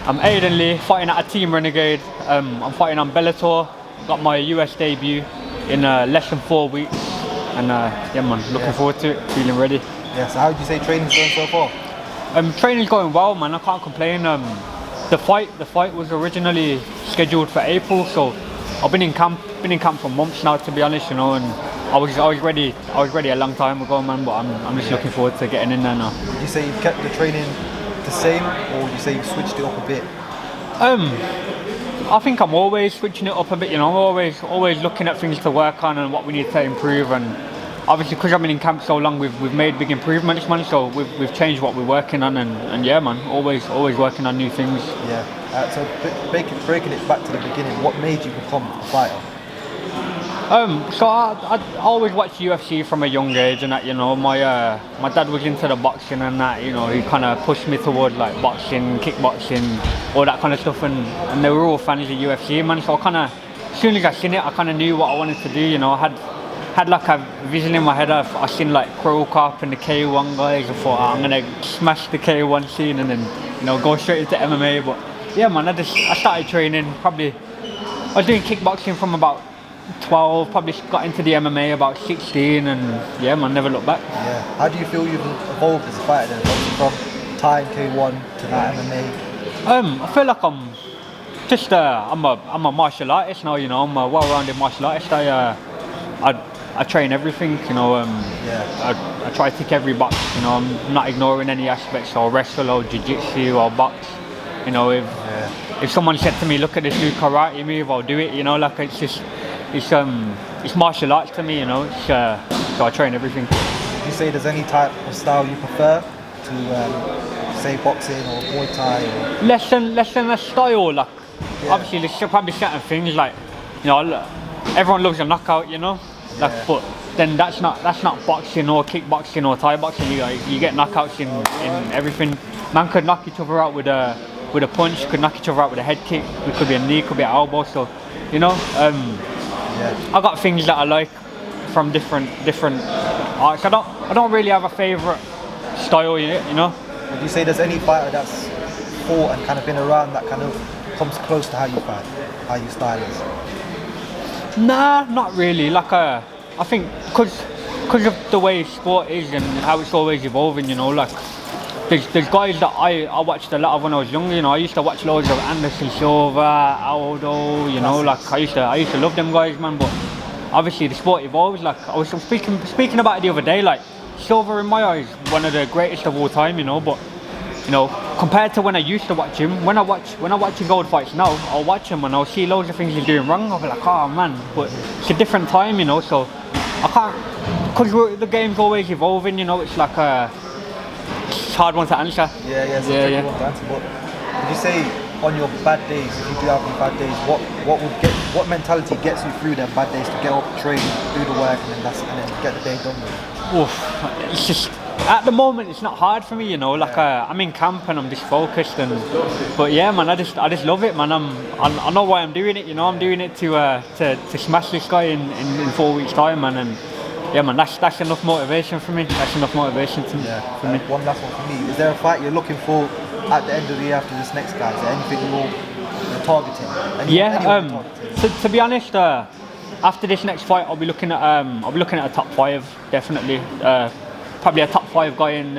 I'm Aiden LEE, fighting at a Team Renegade. I'm fighting on Bellator. Got my US debut in less than 4 weeks, and yeah, man, looking forward to it. Feeling ready. Yeah. So how would you say training's going so far? Training's going well, man. I can't complain. The fight was originally scheduled for April, so I've been in camp for months now, to be honest, you know, and I was ready a long time ago, man, but I'm just looking forward to getting in there now. Would you say you've kept the training the same, or would you say you've switched it up a bit? I think I'm always switching it up a bit, you know. I'm always looking at things to work on and what we need to improve, and obviously because I've been in camp so long, we've made big improvements, man, so we've changed what we're working on, and yeah, man, always working on new things. Yeah. So breaking it back to the beginning, what made you become a fighter? So I always watched UFC from a young age, and that, you know, my dad was into the boxing and that, you know, he kind of pushed me towards like boxing, kickboxing, all that kind of stuff, and they were all fans of UFC, man. So I kind of, as soon as I seen it, I kind of knew what I wanted to do, you know. I had like a vision in my head. I seen like Crow Cop and the K1 guys. I thought, I'm gonna smash the K1 scene and then, you know, go straight into MMA. But yeah, man, I started training. I was doing kickboxing from about 12, probably got into the MMA about 16, and yeah, man, never looked back. Yeah. How do you feel you've evolved as a fighter then, from Thai K1 to now MMA? I feel like I'm just I'm a martial artist now, you know. I'm a well-rounded martial artist. I train everything, you know. I try to tick every box, you know. I'm not ignoring any aspects, or wrestle or jiu-jitsu or box, you know. If someone said to me, look at this new karate move, I'll do it, you know. Like, it's martial arts to me, you know. So I train everything. Would you say there's any type of style you prefer to say boxing or Muay Thai? Or? Less than a style, like obviously there's probably certain things, like, you know, everyone loves a knockout, you know, like, but then that's not boxing or kickboxing or Thai boxing. You get knockouts in everything. Man could knock each other out with a punch, could knock each other out with a head kick. It could be a knee, could be an elbow. So, you know, I got things that I like from different arts. I don't really have a favourite style, you know. Would you say there's any fighter that's fought and kind of been around that kind of comes close to how you fight, how your style is? Nah, not really. Like, I think because of the way sport is and how it's always evolving, you know, like there's guys that I watched a lot of when I was younger, you know. I used to watch loads of Anderson Silva, Aldo, you know, like I used to love them guys, man. But obviously the sport evolves. Like, I was speaking about it the other day, like Silva in my eyes one of the greatest of all time, you know. But you know, compared to when I used to watch him, when I watch his gold fights now, I'll watch him and I'll see loads of things he's doing wrong. I'll be like, oh man, but it's a different time, you know. So I can't, because the game's always evolving, you know. It's like it's a hard one to answer. Yeah. It's a tricky one to answer. But would you say on your bad days, if you do have any bad days, what mentality gets you through them bad days to get up, train, do the work, and then get the day done with? Oof, it's just, at the moment it's not hard for me, you know. Like, I'm in camp and I'm just focused, but yeah, man, I just love it, man. I know why I'm doing it, you know. I'm doing it to smash this guy in 4 weeks time, man, and yeah, man, that's enough motivation for me. That's enough motivation for me. One last one for me. Is there a fight you're looking for at the end of the year after this next guy? Is there anything you're targeting? To be honest, after this next fight, I'll be looking at a top 5, definitely. Probably a top 5 guy in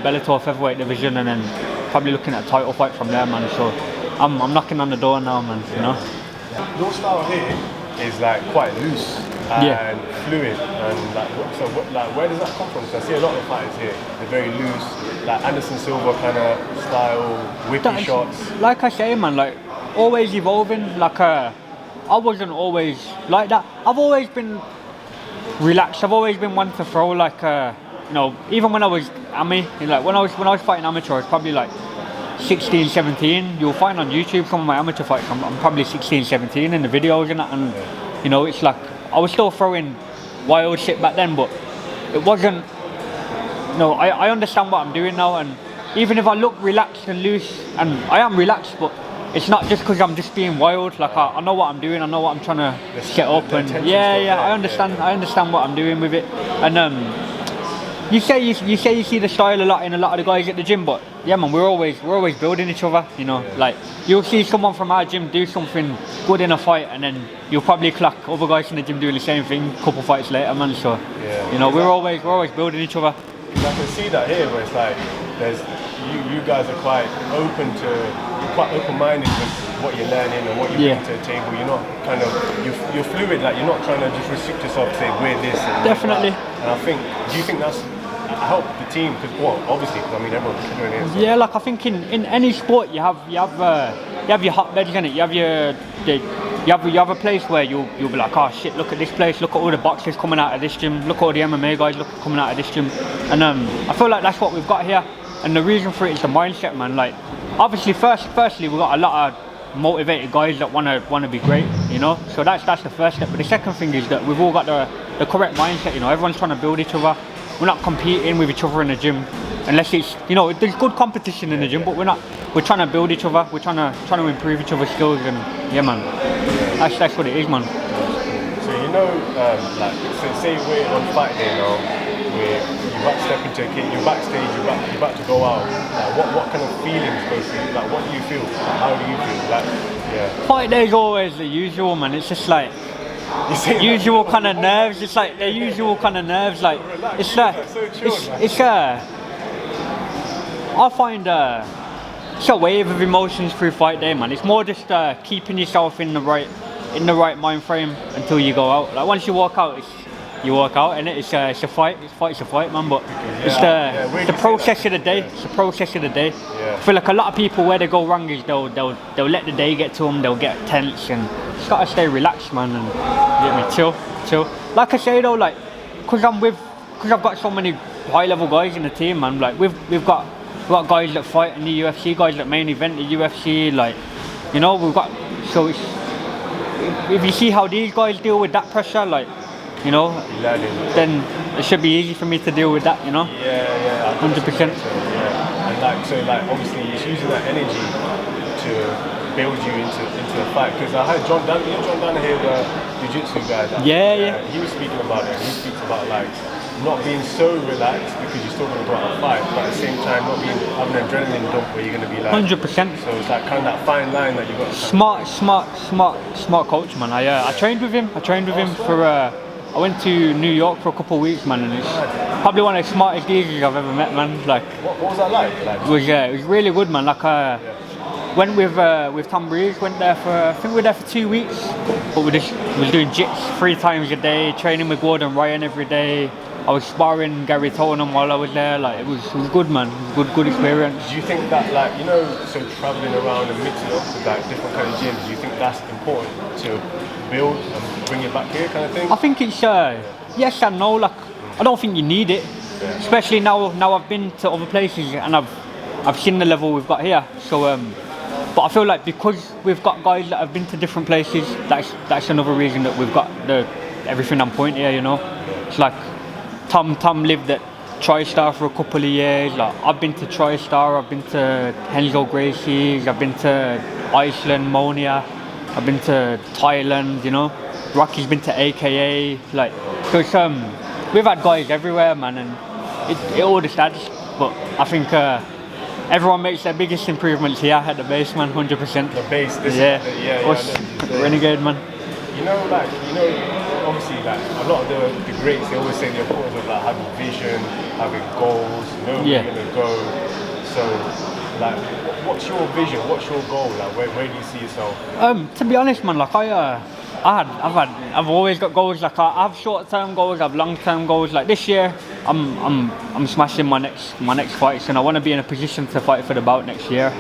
Bellator featherweight division, and then probably looking at a title fight from there, man. So I'm knocking on the door now, man. You know. Your style here is like quite loose and fluid, and like where does that come from? Because I see a lot of fighters here, they're very loose, like Anderson Silva kind of style, whippy shots. Like I say, man, like always evolving. Like I wasn't always like that. I've always been relaxed. I've always been one to throw, like you know, even when I was like when I was fighting amateur, I was probably like 16, 17. You'll find on YouTube some of my amateur fights, I'm probably 16, 17 in the videos and that, and you know, it's like I was still throwing wild shit back then, but it wasn't, you know, I understand what I'm doing now, and even if I look relaxed and loose, and I am relaxed, but it's not just because I'm just being wild. Like, I know what I'm doing, I know what I'm trying to set up, and I understand what I'm doing with it, and You say you see the style a lot in a lot of the guys at the gym, but yeah, man, we're always building each other. You know, like you'll see someone from our gym do something good in a fight, and then you'll probably clock other guys in the gym doing the same thing a couple fights later, man. So you know, we're always building each other. I can see that here, where it's like there's you guys are quite open-minded with what you're learning and what you bring to the table. You're not kind of you're fluid. Like you're not trying to just restrict yourself to say we're this. And Definitely. And I think, do you think that's helped the team? Because obviously, because I mean everyone's doing it. So. Yeah, like I think in any sport you have your hotbeds, in it. You have a place where you'll be like, oh shit, look at this place, look at all the boxers coming out of this gym, look at all the MMA guys coming out of this gym, and I feel like that's what we've got here, and the reason for it is the mindset, man. Like obviously, firstly we've got a lot of motivated guys that want to be great, you know. So that's the first step. But the second thing is that we've all got the correct mindset, you know. Everyone's trying to build each other. We're not competing with each other in the gym, unless it's, you know, there's good competition in the gym, but we're trying to build each other. We're trying to improve each other's skills, and yeah, man, that's what it is, man. So you know, like say we're on fight day now, you're about to step into a kit, you're backstage, you're about to go out. Like, what kind of feelings go through? Like, what do you feel? Like, how do you feel? Like, yeah. Fight day is always the usual, man. It's just like usual kind of nerves. It's like the usual kind of nerves. Like it's like I find it's a wave of emotions through fight day, man. It's more just keeping yourself in the right mind frame until you go out. Like once you walk out, you walk out, and it's a fight. It's a fight, man. But it's the process of the day. It's the process of the day. Yeah. I feel like a lot of people, where they go wrong is they'll let the day get to them. They'll get tense, and just gotta stay relaxed, man, and get me chill. Like I say though, like because I've got so many high level guys in the team, man. Like we've got guys that fight in the UFC, guys that main event the UFC. Like, you know, we've got, so it's, if you see how these guys deal with that pressure, like, you know, then it should be easy for me to deal with that, you know? Yeah, 100%. Yeah. And so obviously it's using that energy to build you into the fight. Because I heard John here, the jiu-jitsu guy. He was speaking about it. He speaks about like not being so relaxed because you're still going to go out and fight, but at the same time not having an adrenaline dump where you're going to be like 100%. So it's like kind of that fine line that you got. Smart coach, man. I trained with him. For I went to New York for a couple of weeks, man, and it's probably one of the smartest geezers I've ever met, man. Like, what was that like? It was really good, man. Like went with Tom Breeze, went there for, I think we were there for 2 weeks, but we was doing jits 3 times a day, training with Gordon Ryan every day. I was sparring Gary Tonham while I was there. Like it was good, man. It was good experience. Do you think that, like, you know, so traveling around and mixing up with like different kind of gyms, do you think that's important to build and bring it back here, kind of thing? I think it's yes and no. Like I don't think you need it, especially now I've been to other places and I've seen the level we've got here. So but I feel like because we've got guys that have been to different places, that's another reason that we've got everything on point here, you know. It's like Tom lived at TriStar for a couple of years. Like I've been to TriStar, I've been to Hensel Gracie's, I've been to Iceland, Monia, I've been to Thailand, you know. Rocky's been to AKA. Like, so it's, we've had guys everywhere, man, and it all just adds. But I think everyone makes their biggest improvements here at the base, man, 100%. The base, Renegade, man. You know, obviously, like a lot of the greats, they always say the importance of like having vision, having goals, knowing where you're gonna go. So, like, what's your vision? What's your goal? Like, where do you see yourself? To be honest, man, like I've always got goals. Like I have short-term goals, I have long-term goals. Like this year, I'm smashing my next fights, and I want to be in a position to fight for the bout next year.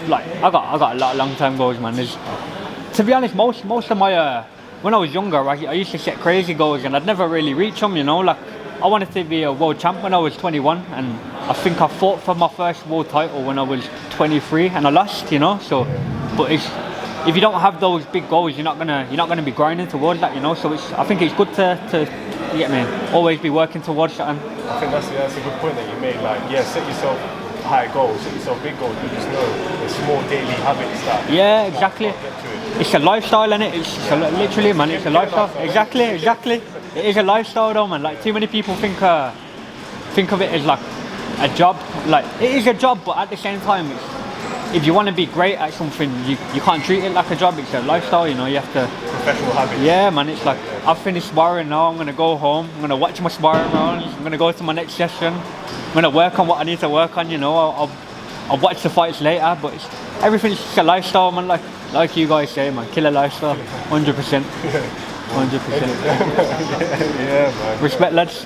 Like I got a lot of long-term goals, man. To be honest, most of my when I was younger, I used to set crazy goals, and I'd never really reach them. You know, like I wanted to be a world champ when I was 21, and I think I fought for my first world title when I was 23, and I lost. You know, so but if you don't have those big goals, you're not gonna be grinding towards that. You know, so I think it's good to you get me, always be working towards that. I think that's a good point that you made. Like, set yourself high goals, set yourself big goals, but just know the small daily habits that. Yeah, exactly. It's a lifestyle, innit? It's literally, man. It's a lifestyle. Exactly. it is a lifestyle though, man. Like too many people think of it as like a job. Like it is a job, but at the same time, if you want to be great at something, you can't treat it like a job. It's a lifestyle, you know. You have to. Professional habit. Yeah, man. It's like I've finished sparring now. I'm gonna go home. I'm gonna watch my sparring rounds. I'm gonna go to my next session. I'm gonna work on what I need to work on. You know, I'll watch the fights later. But everything's just a lifestyle, man. Like you guys say, man. Killer lifestyle, 100%. 100%. Yeah, man. Respect, lads.